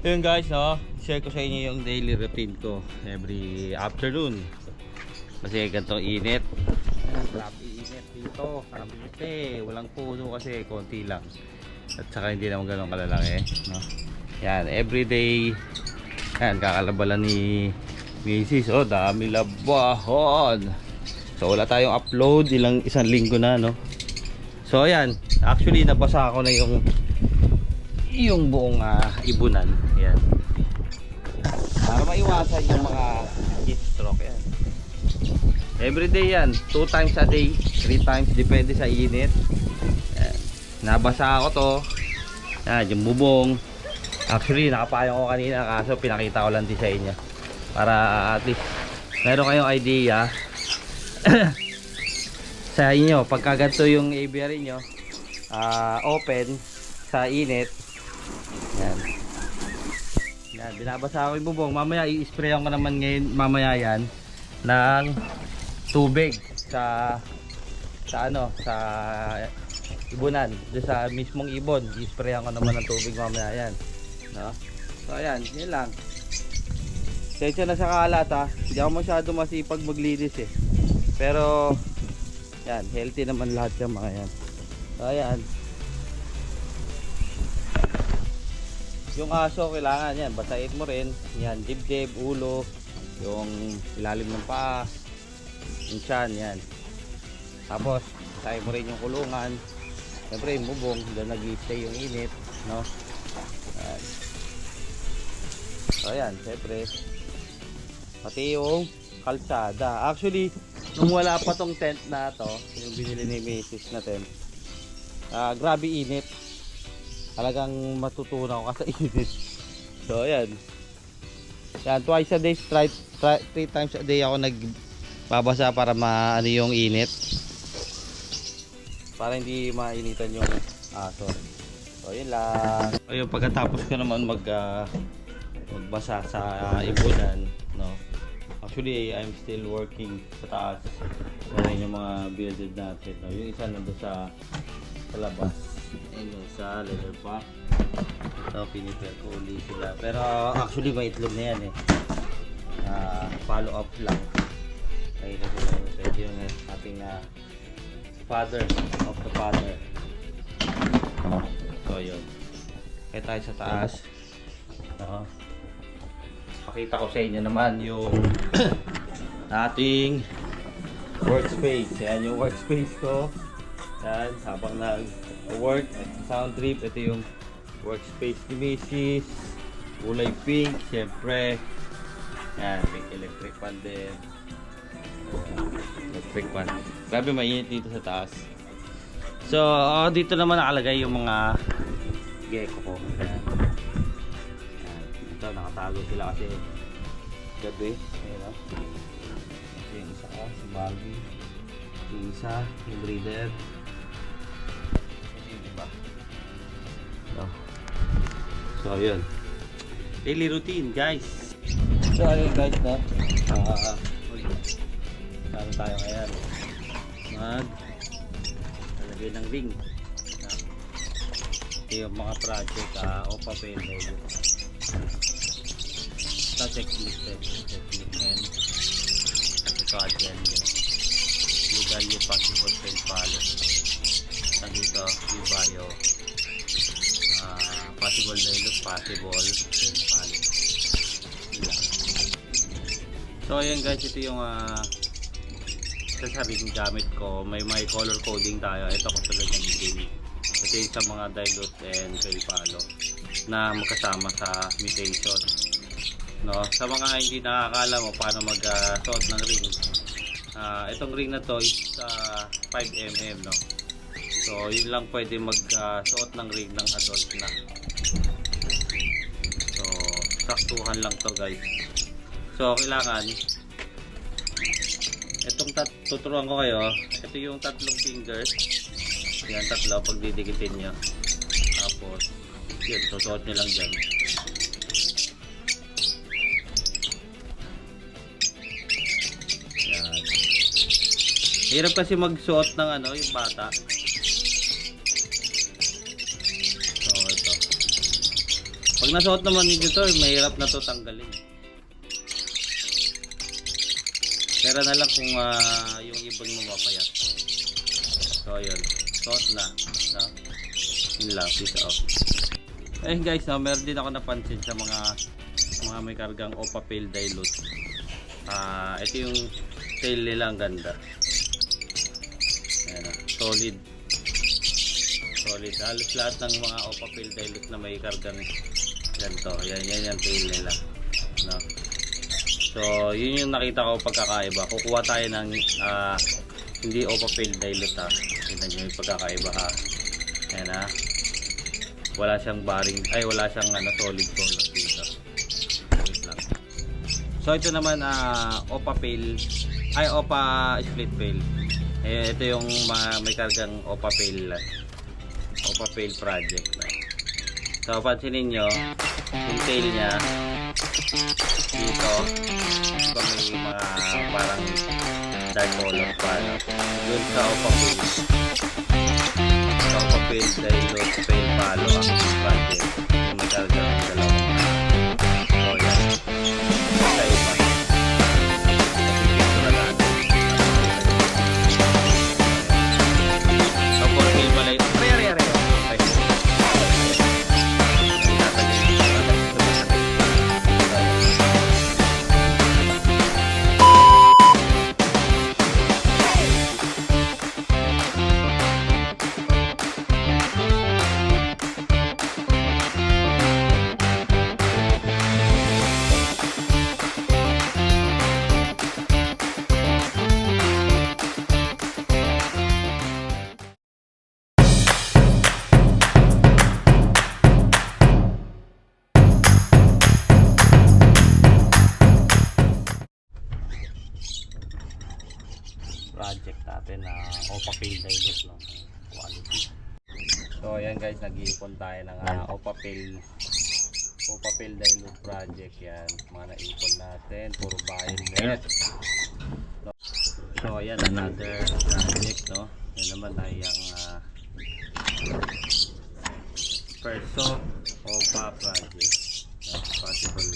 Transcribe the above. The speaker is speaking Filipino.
Yun guys, no, share ko sa inyo yung daily routine ko every afternoon. Kasi ganitong init. Grabe init dito. Grabe, walang puno kasi konti lang. At saka hindi naman ganun kalalaki, no. Yan, everyday. Yan, kakalabalan ni Mrs. Oh, dami labahon. So wala tayong upload isang linggo na, no. So ayan, actually nabasa ko na yung buong ibunan. Yan. Para maiwasan yung mga heat stroke yan. Everyday yan, 2 times a day, 3 times, depende sa init. Yan. Nabasa ako to. Yan, yung bubong. Actually nakapayong ko kanina, kaso pinakita ko lang din sa inyo para at least meron kayong idea sa inyo pagka ganito yung aviary nyo, open sa init. Yan. Yan, binabasa ko yung bubong. Mamaya i-sprayan ko naman ngayon, mamaya yan, ng tubig sa ibunan. Doon sa mismong ibon, i-sprayan ko naman ng tubig mamaya yan. No? So ayan, yun lang. Sensya na sa kalat ha. Hindi ako masyado masipag maglinis eh. Pero yan, healthy naman lahat yung mga yan. So ayan. Yung aso kailangan yan, basahin mo rin. Yan, dibdib, ulo, yung ilalim ng paa, yung tiyan, yan. Tapos, basahin mo rin yung kulungan. Siyempre yung bubong, doon nag-i-stay yung init, no? Yan. So yan, siyempre. Pati yung kalsada. Actually, nung wala pa tong tent na to, yung binili ni Mrs. na tent, grabe init. Talagang matutunan ko kasi init. So ayan. Yan, twice a day, 3 times a day ako nagbabasa para maano yung init. Para hindi mainitan yung aso. So yun lang. Ayun, pagkatapos ko naman magbasa sa ibunan, no. Actually, I'm still working sa taas. Meron yung mga builded natin, no. Yung isa nandun sa labas. Ayun sa leather pack. Ito, pinipare ko ulit sila. Pero actually may itlog na yan eh. Follow up lang. Ayun na sila. Ito yung ating father of the father. So yun. Kaya tayo sa taas. Pakita ko sa inyo naman yung ating workspace. Yan yung workspace ko. Yan, habang nag-work, sound trip, ito yung workspace ni Mrs. Kulay pink, syempre. Yan, pink electric fan din. Electric fan. Grabe mainit dito sa taas. So, dito naman nakalagay yung mga gecko ko. Yan. Yan. Ito, nakatago sila kasi gabi. Ayan o. Ito yung isa ka, si Barbie. Yung isa, yung breeder. So yun, daily routine guys. So ayun guys, no, saan tayo ngayon lalagay ng ring. Ito yung mga project o papel sa checklist ngayon. Ito agenda, legal yung possible fail follow. Sa dito yung bio, possible dialogue, possible fail follow. So ayan guys, ito yung sa ring gamit ko. May color coding tayo. Ito ko talaga yung ring. Ito yung sa mga dilute and fail follow na magkasama sa mutation, no? Sa mga hindi nakakala mo paano mag-suot ng ring, itong ring na to is 5mm, no? So yun lang pwede mag-suot ng ring ng adult na. So saktuhan lang to guys. So kailangan itong tuturuan ko kayo. Ito yung tatlong fingers. Yan, tatlo pag didikitin nyo. Tapos yun, susuot nyo lang dyan. Yan. Hirap kasi magsuot ng yung bata. So ito, Pag nasuot naman ni dito, mahirap na to tanggalin. Pero na lang kung yung ibon mo mapayat. So yun, suot na. No? Yun lang, peace out. Ayun guys, no, meron din ako napansin sa mga may kargang Opa Pale Dilute. Ito yung tail nila, ang ganda. Ayan, solid. Halos lahat ng mga Opa Pale Dilute na may kargang ganito. Yan yung tail nila. No? So, yun yung nakita ko pagkakaiba. Kukuha tayo ng hindi Opa Pale Dilute ha. Tignan nyo yung pagkakaiba ha. Ayan ha. Wala siyang bearing, wala siyang solid color dito. Wait lang. So ito naman Opa Pale, Opa Split Pale. Ito yung may kargang Opa Pale project. No? So pansinin nyo, yung tail niya dito, diba may mga parang dark color pa. No? Doon sa Opa Pale. Opa Pale Dilute Pale Palo ang project. Yung may karga ng dalawang. So yan. Sa iba. Pipicture na natin. So for Pale Malay. Are. Project natin na Opa Pale Dilute, no? Quality. So ayan guys, nag-iipon tayo ng Opa Pale Dilute project. Yan, mga naipon natin, puro bayonet. So ayan, another project, no? Yan naman ay ang Perso Opa project, no? Possible